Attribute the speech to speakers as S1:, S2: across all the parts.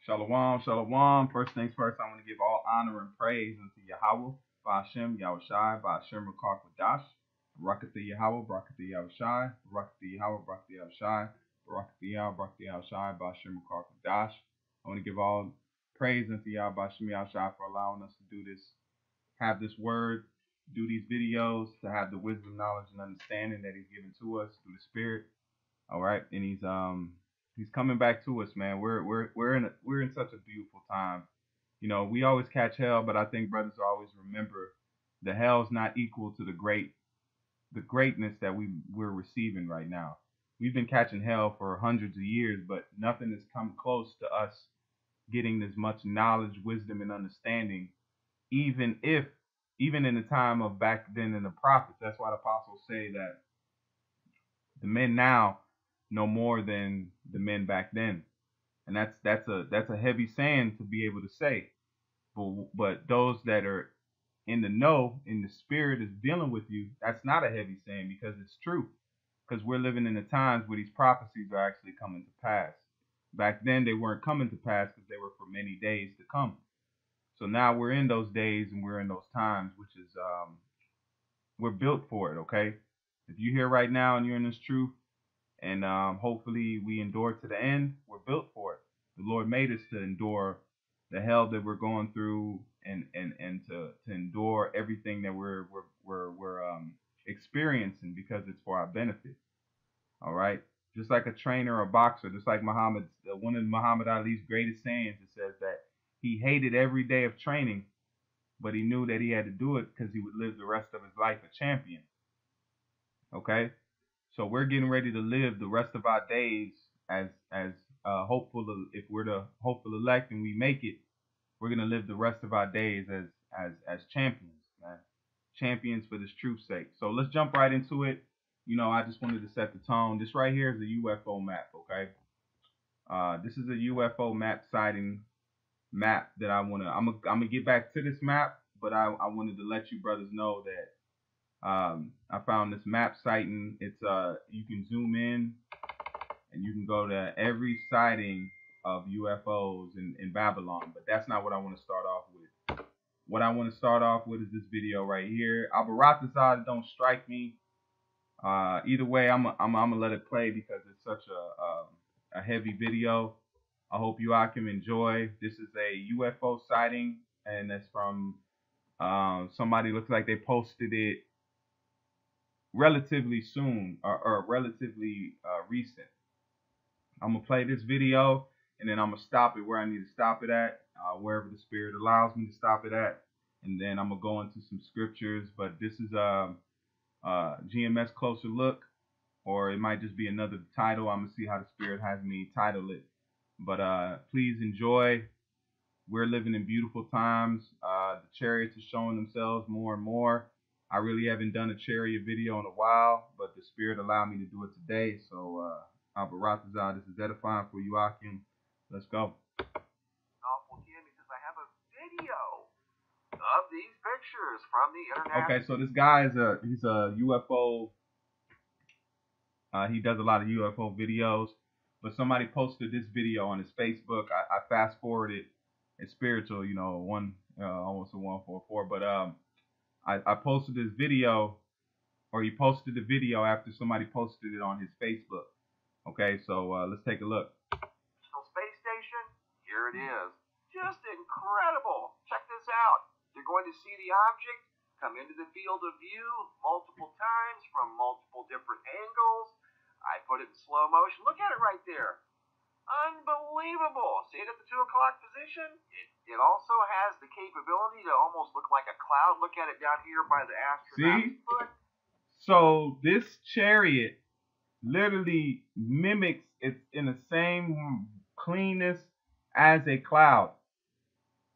S1: Shalom, shalom. First things first, I want to give all honor and praise unto Yahweh, Ba'ashem, Yahushai, Ba'ashem, Rakar, Kwadash, Barakatha Yahweh, Barakatha Yahushai, Barakatha Yahweh, Barakatha Yahushai, Barakatha Yahweh, Barakatha Yahushai, Ba'ashem, Rakar, Kwadash. I want to give all praise unto Yahweh, Ba'ashem, Yahushai for allowing us to do this, have this word, do these videos, to have the wisdom, knowledge, and understanding that He's given to us through the Spirit. All right, and He's coming back to us, man. We're in such a beautiful time. You know, we always catch hell, but I think brothers always remember the hell's not equal to the greatness that we're receiving right now. We've been catching hell for hundreds of years, but nothing has come close to us getting as much knowledge, wisdom, and understanding, even in the time of back then in the prophets. That's why the apostles say that the men now know more than the men back then, and that's a heavy saying to be able to say, but those that are in the know, in the spirit is dealing with you, that's not a heavy saying, because it's true, because we're living in the times where these prophecies are actually coming to pass. Back then they weren't coming to pass because they were for many days to come. So now we're in those days and we're in those times, which is we're built for it. Okay, if you're here right now and you're in this truth, and hopefully we endure to the end, we're built for it. The Lord made us to endure the hell that we're going through, and to endure everything that we're experiencing, because it's for our benefit. All right, just like a trainer or a boxer, just like one of Muhammad Ali's greatest sayings, it says that he hated every day of training, but he knew that he had to do it because he would live the rest of his life a champion. Okay. So we're getting ready to live the rest of our days as hopeful. If we're the hopeful elect and we make it, we're gonna live the rest of our days as champions, man. Champions for this truth's sake. So let's jump right into it. You know, I just wanted to set the tone. This right here is a UFO map, okay? This is a UFO sighting map that I'm gonna get back to this map, but I wanted to let you brothers know that I found this map sighting. It's you can zoom in and you can go to every sighting of UFOs in Babylon, but that's not what I want to start off with. What I want to start off with is this video right here. Albaratazad don't strike me. Either way, I'm gonna let it play because it's such a heavy video. I hope you all can enjoy. This is a UFO sighting, and that's from somebody, looks like they posted it relatively soon, or relatively recent. I'm gonna play this video and then I'm gonna stop it where I need to stop it at, wherever the Spirit allows me to stop it at, and then I'm gonna go into some scriptures. But this is GMS Closer Look, or it might just be another title. I'm gonna see how the Spirit has me title it. But please enjoy. We're living in beautiful times. The chariots are showing themselves more and more. I really haven't done a chariot video in a while, but the Spirit allowed me to do it today. So, Albaratazad, this is edifying for you, Akim. Let's go.
S2: Awful Jim, because I have a video of these pictures from the internet.
S1: Okay, so this guy he's a UFO. He does a lot of UFO videos, but somebody posted this video on his Facebook. I fast forwarded. It's spiritual, you know, almost a 144, but I posted this video, or he posted the video after somebody posted it on his Facebook. Okay, so let's take a look.
S2: So space station, here it is. Just incredible. Check this out. You're going to see the object come into the field of view multiple times from multiple different angles. I put it in slow motion. Look at it right there. Unbelievable. See it at the 2 o'clock position? It also has the capability to almost look like a cloud. Look at it down here by the astronaut's foot.
S1: So this chariot literally mimics, it's in the same cleanness as a cloud.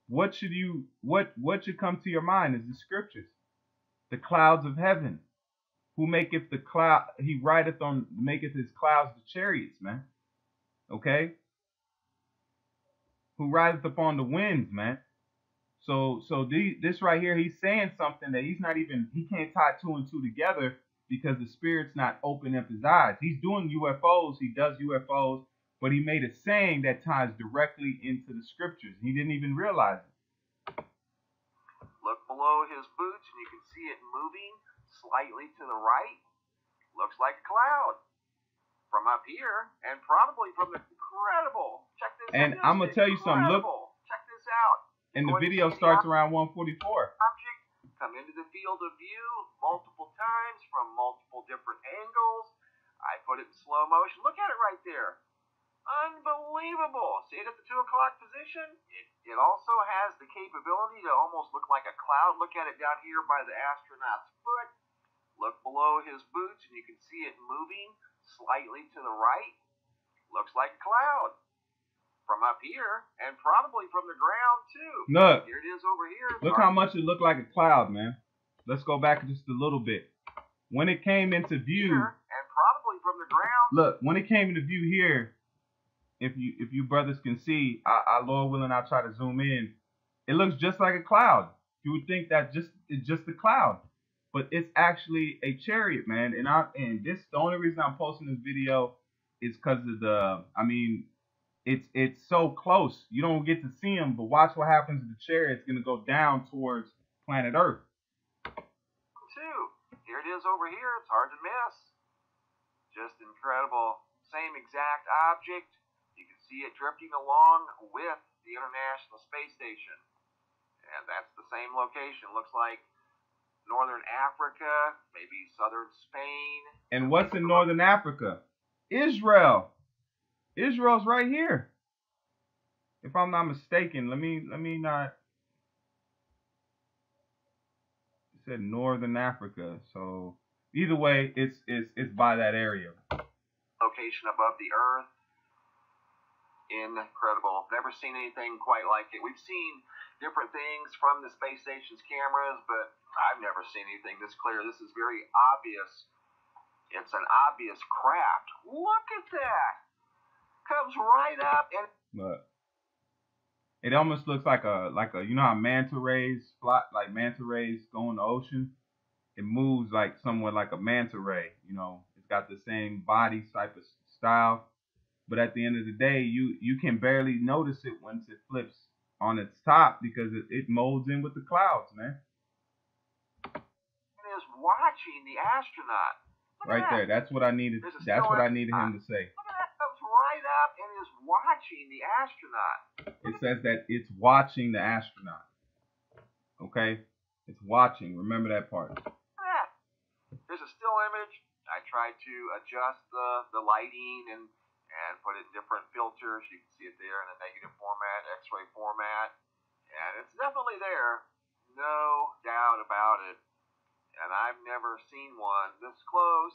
S1: What should come to your mind is the scriptures. The clouds of heaven. Who maketh the cloud, he maketh his clouds the chariots, man. Okay? Who rideth upon the winds, man. So this right here, he's saying something that he can't tie 2 and 2 together, because the Spirit's not opening up his eyes. He's doing UFOs, he does UFOs, but he made a saying that ties directly into the scriptures. He didn't even realize it.
S2: Look below his boots and you can see it moving slightly to the right. Looks like a cloud from up here, and probably from the incredible. Check this out.
S1: And I'm gonna tell you something. Look,
S2: check this out.
S1: and the video starts around 144.
S2: Object come into the field of view multiple times from multiple different angles. I put it in slow motion. Look at it right there. Unbelievable. See it at the 2 o'clock position? It also has the capability to almost look like a cloud. Look at it down here by the astronaut's foot. Look below his boots and you can see it moving slightly to the right. Looks like a cloud from up here and probably from the ground too.
S1: Look.
S2: Here it is over here.
S1: Look how much it looked like a cloud, man. Let's go back just a little bit. When it came into view,
S2: and probably from the ground.
S1: Look, when it came into view here, if you brothers can see, I Lord willing, I'll try to zoom in. It looks just like a cloud. You would think that it's just a cloud, but it's actually a chariot, man. And the only reason I'm posting this video is because of it's so close. You don't get to see them, but watch what happens to the chariot. It's gonna go down towards planet Earth.
S2: Here it is over here. It's hard to miss. Just incredible. Same exact object. You can see it drifting along with the International Space Station. And that's the same location. Looks like northern Africa, maybe southern Spain.
S1: And what's in northern Africa? Israel. Israel's right here. If I'm not mistaken, let me not. It said northern Africa. So either way, it's by that area.
S2: Location above the Earth. Incredible. Never seen anything quite like it. We've seen different things from the space station's cameras, but I've never seen anything this clear. This is very obvious. It's an obvious craft. Look at that. Comes right up and
S1: look. It almost looks like a you know how manta rays fly, like manta rays go in the ocean. It moves like somewhat like a manta ray. You know, it's got the same body type of style. But at the end of the day, you can barely notice it once it flips on its top because it molds in with the clouds, man.
S2: It is watching the astronaut.
S1: Right there. That's what I needed. That's what I needed him to say.
S2: Look at that. Comes right up and is watching the astronaut.
S1: It says that it's watching the astronaut. Okay? It's watching. Remember that part.
S2: Look at that. There's a still image. I tried to adjust the lighting and put it in different filters. You can see it there in a negative format, X-ray format. And it's definitely there. No doubt about it. And I've never seen one this close,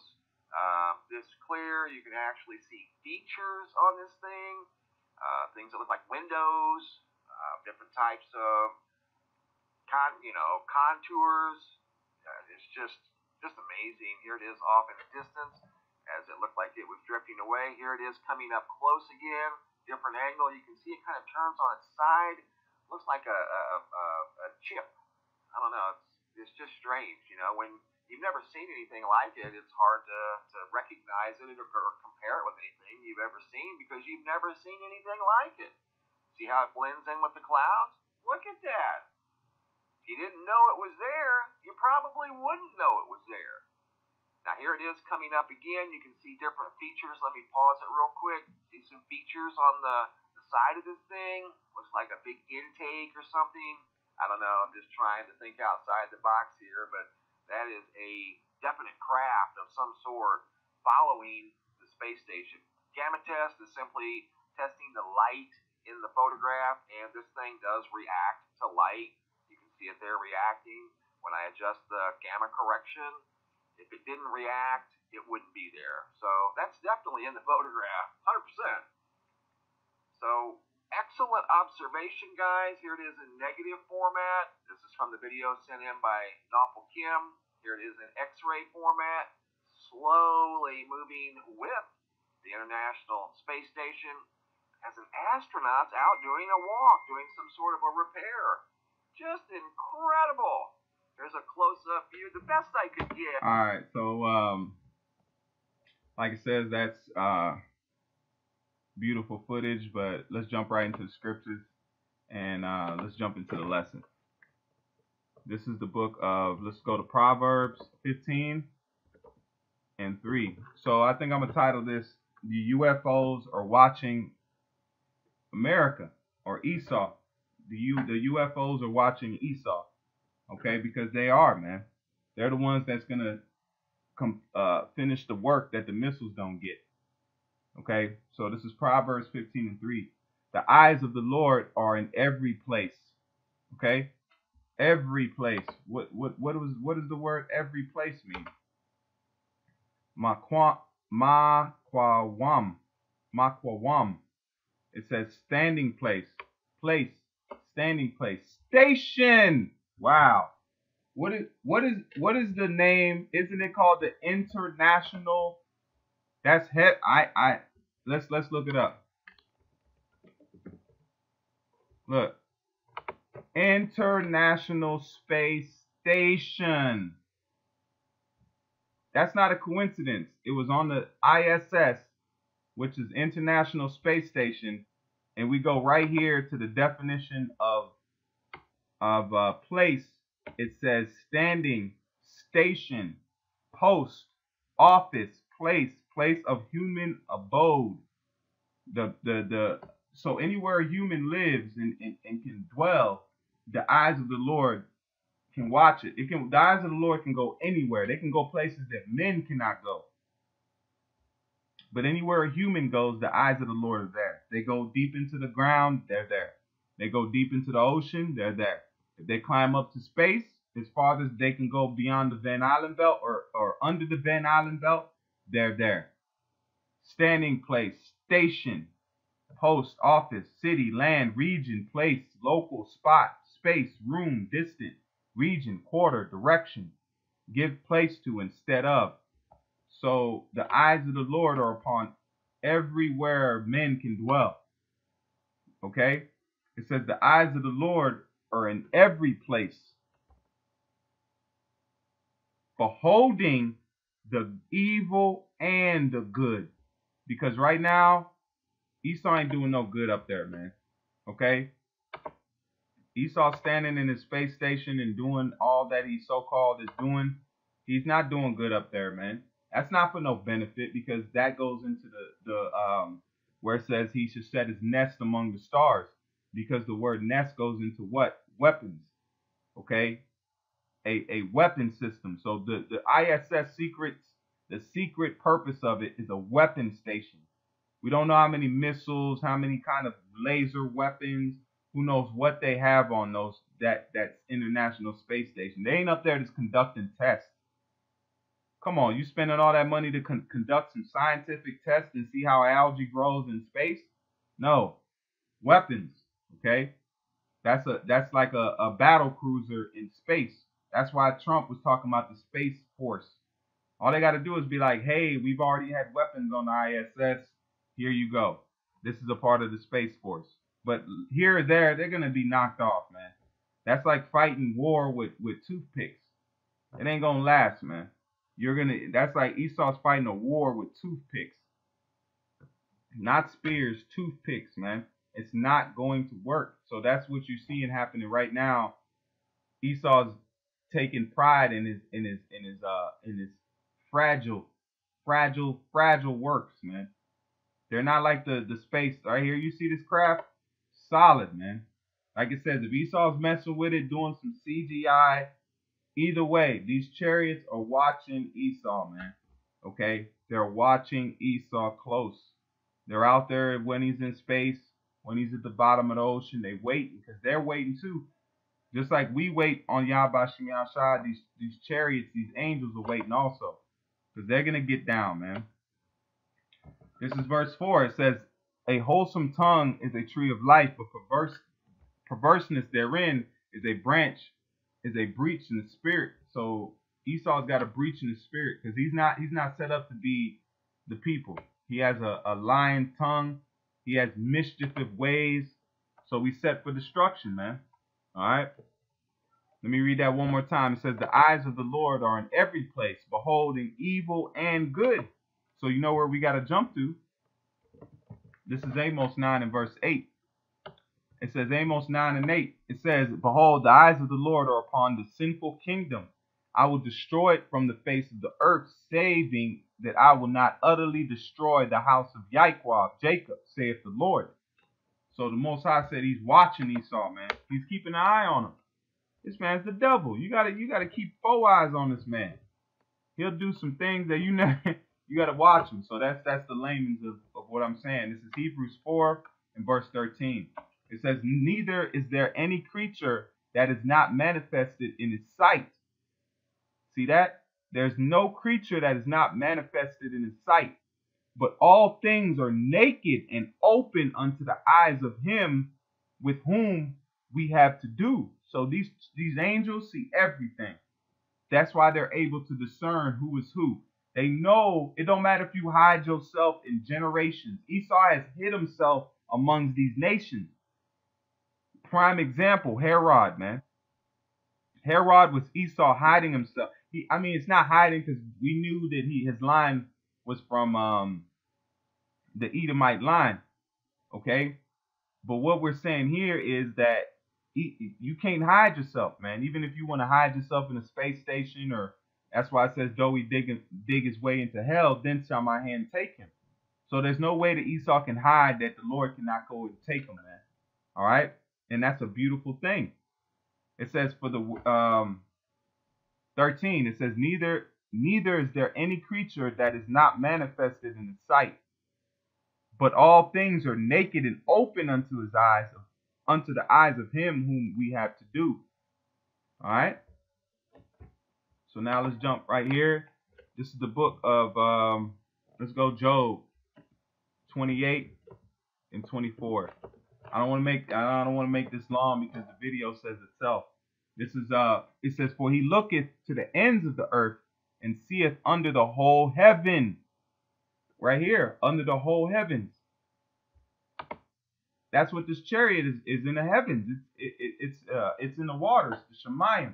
S2: this clear. You can actually see features on this thing. Things that look like windows, different types of contours. It's just amazing. Here it is off in the distance. As it looked like it was drifting away. Here it is coming up close again. Different angle. You can see it kind of turns on its side. Looks like a chip. I don't know. It's just strange. You know, when you've never seen anything like it, it's hard to recognize it or compare it with anything you've ever seen because you've never seen anything like it. See how it blends in with the clouds? Look at that. If you didn't know it was there, you probably wouldn't know it was there. Now here it is coming up again. You can see different features. Let me pause it real quick. See some features on the side of this thing. Looks like a big intake or something. I don't know. I'm just trying to think outside the box here, but that is a definite craft of some sort following the space station. Gamma test is simply testing the light in the photograph, and this thing does react to light. You can see it there reacting. When I adjust the gamma correction, if it didn't react, it wouldn't be there. So that's definitely in the photograph, 100%. So excellent observation, guys. Here it is in negative format. This is from the video sent in by Nawful Kim. Here it is in X-ray format, slowly moving with the International Space Station as an astronaut's out doing a walk, doing some sort of a repair. Just incredible. There's a close-up view, the best I could get.
S1: All right, so like it says, that's beautiful footage, but let's jump right into the scriptures and let's jump into the lesson. This is the book of, let's go to Proverbs 15:3. So I think I'm going to title this, The UFOs Are Watching America, or Esau. The UFOs are watching Esau. Okay, because they are, man. They're the ones that's going to finish the work that the missiles don't get. Okay, so this is Proverbs 15:3. The eyes of the Lord are in every place. Okay, every place. What does the word every place mean? Makwawam. It says standing place, standing place, station. Wow. What is the name? Isn't it called the International? Let's look it up. Look. International Space Station. That's not a coincidence. It was on the ISS, which is International Space Station, and we go right here to the definition of place. It says standing, station, post, office, place of human abode. So anywhere a human lives and can dwell, the eyes of the Lord can watch it. The eyes of the Lord can go anywhere. They can go places that men cannot go. But anywhere a human goes, the eyes of the Lord are there. They go deep into the ground, they're there. They go deep into the ocean, they're there. If they climb up to space, as far as they can go beyond the Van Allen belt or under the Van Allen belt, they're there. Standing place, station, post, office, city, land, region, place, local, spot, space, room, distant, region, quarter, direction, give place to instead of. So the eyes of the Lord are upon everywhere men can dwell. Okay? It says the eyes of the Lord are in every place, beholding the evil and the good. Because right now, Esau ain't doing no good up there, man. Okay? Esau standing in his space station and doing all that he so-called is doing. He's not doing good up there, man. That's not for no benefit, because that goes into the where it says he should set his nest among the stars, because the word nest goes into what? Weapons. Okay? A weapon system. So the ISS secrets, the secret purpose of it is a weapon station. We don't know how many missiles, how many kind of laser weapons, who knows what they have on that's International Space Station. They ain't up there just conducting tests. Come on, you spending all that money to conduct some scientific tests and see how algae grows in space? No. Weapons, okay? That's like a battle cruiser in space. That's why Trump was talking about the Space Force. All they got to do is be like, hey, we've already had weapons on the ISS. Here you go. This is a part of the Space Force. But here or there, they're going to be knocked off, man. That's like fighting war with toothpicks. It ain't going to last, man. That's like Esau's fighting a war with toothpicks. Not spears, toothpicks, man. It's not going to work. So that's what you're seeing happening right now. Esau's taking pride in his fragile works, man. They're not like the space right here. You see this craft? Solid, man. Like it says, if Esau's messing with it, doing some CGI, either way, these chariots are watching Esau, man. Okay? They're watching Esau close. They're out there when he's in space, when he's at the bottom of the ocean. They waiting, because they're waiting too. Just like we wait on Yahweh Shem Yahshua, these chariots, these angels are waiting also. Because they're going to get down, man. This is verse 4. It says, a wholesome tongue is a tree of life, but perverseness therein is a breach in the spirit. So Esau's got a breach in the spirit, because he's not set up to be the people. He has a lying tongue. He has mischievous ways. So we set for destruction, man. All right. Let me read that one more time. It says, the eyes of the Lord are in every place, beholding evil and good. So you know where we got to jump to. This is Amos 9 and verse 8. It says, Amos 9 and 8. It says, behold, the eyes of the Lord are upon the sinful kingdom. I will destroy it from the face of the earth, saving that I will not utterly destroy the house of Jacob, saith the Lord. So the Most High said he's watching Esau, man. He's keeping an eye on him. This man's the devil. You gotta keep 4 eyes on this man. He'll do some things that you gotta watch him. So that's the layman's of what I'm saying. This is Hebrews 4 and verse 13. It says, neither is there any creature that is not manifested in his sight. See that? There's no creature that is not manifested in his sight. But all things are naked and open unto the eyes of him with whom we have to do. So these angels see everything. That's why they're able to discern who is who. They know it don't matter if you hide yourself in generations. Esau has hid himself among these nations. Prime example, Herod, man. Herod was Esau hiding himself. It's not hiding because we knew that his line was from the Edomite line, okay? But what we're saying here is that you can't hide yourself, man. Even if you want to hide yourself in a space station, or that's why it says, though he dig his way into hell, then shall my hand take him. So there's no way that Esau can hide that the Lord cannot go and take him, man. All right? And that's a beautiful thing. It says for the 13, it says, neither is there any creature that is not manifested in the sight, but all things are naked and open unto his eyes, unto the eyes of him whom we have to do. All right. So now let's jump right here. This is the book of let's go Job 28 and 24. I don't want to make this long because the video says itself. This is it says, for he looketh to the ends of the earth and seeth under the whole heaven. Right here, under the whole heavens. That's what this chariot is in the heavens. It's in the waters, the Shemayim.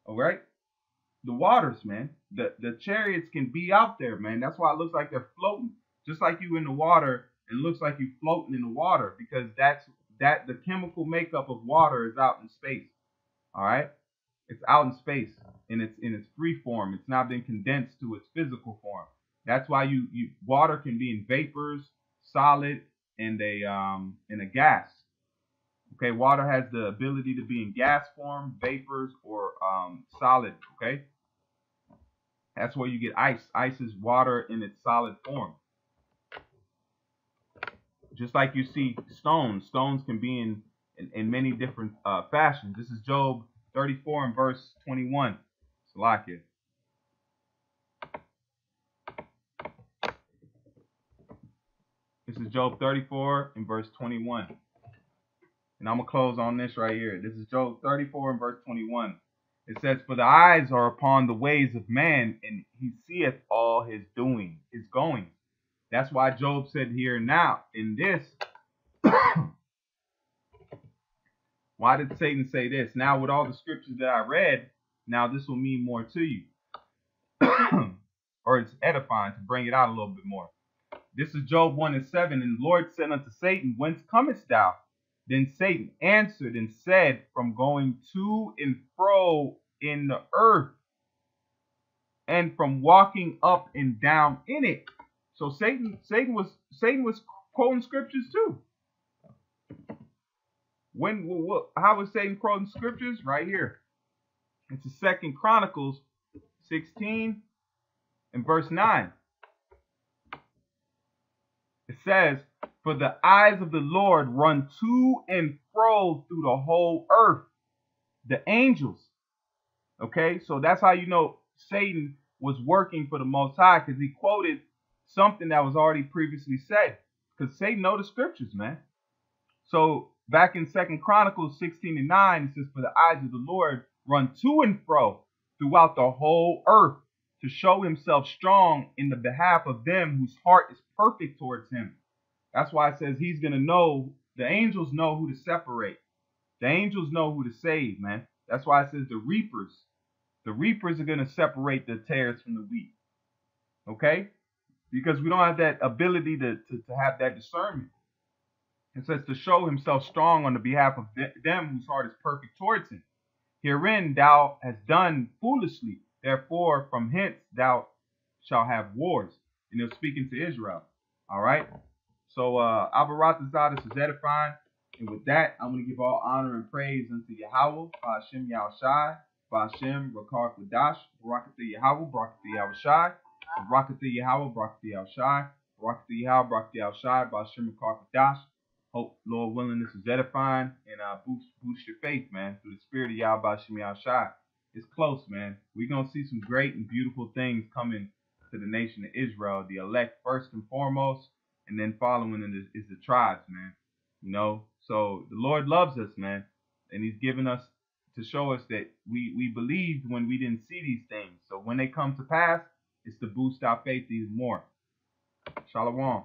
S1: All right, the waters, man. The chariots can be out there, man. That's why it looks like they're floating, just like you in the water. It looks like you floating in the water because the chemical makeup of water is out in space. All right, it's out in space and it's in its free form. It's not been condensed to its physical form. That's why water can be in vapors, solid, and a gas. Okay, water has the ability to be in gas form, vapors, or solid. Okay, that's where you get ice. Ice is water in its solid form. Just like you see stones. Stones can be in many different fashions. This is Job 34 and verse 21. Salakia. This is Job 34 and verse 21. And I'm going to close on this right here. This is Job 34 and verse 21. It says, for the eyes are upon the ways of man, and he seeth all his doing, his going. That's why Job said here now, in this, why did Satan say this? Now with all the scriptures that I read, now this will mean more to you. Or it's edifying to bring it out a little bit more. This is Job 1 and 7. And the Lord said unto Satan, whence comest thou? Then Satan answered and said, from going to and fro in the earth, and from walking up and down in it. So Satan was quoting scriptures too. How was Satan quoting scriptures? Right here. It's the 2 Chronicles 16 and verse 9. It says, for the eyes of the Lord run to and fro through the whole earth. The angels. Okay, so that's how you know Satan was working for the Most High, because he quoted something that was already previously said. Because Satan knows the scriptures, man. So back in 2 Chronicles 16 and 9, it says, for the eyes of the Lord run to and fro throughout the whole earth, to show himself strong in the behalf of them whose heart is perfect towards him. That's why it says he's going to know, the angels know who to separate. The angels know who to save, man. That's why it says the reapers. The reapers are going to separate the tares from the wheat. Okay? Because we don't have that ability to have that discernment. It says to show himself strong on the behalf of them whose heart is perfect towards him. Herein thou hast done foolishly. Therefore, from hence thou shalt have wars. And they're speaking to Israel. All right. So, Abaratazah, this is edifying. And with that, I'm going to give all honor and praise unto Yahweh, Ba'ashem Yahushai, Ba'ashem Rakar Kodash, Barakatha Yahweh, Barakatha Yahushai, Barakatha Yahweh, Barakatha Yahushai, Barakatha Yahweh, Barakatha Yahushai, Ba'ashem Rakar Kodash. Hope, Lord willing, this is edifying and boost your faith, man, through the spirit of Yahweh Ba'ashem Yahushai. It's close, man. We're going to see some great and beautiful things coming to the nation of Israel, the elect first and foremost, and then following is the tribes, man. You know, so the Lord loves us, man, and he's given us to show us that we believed when we didn't see these things. So when they come to pass, it's to boost our faith even more. Shalom.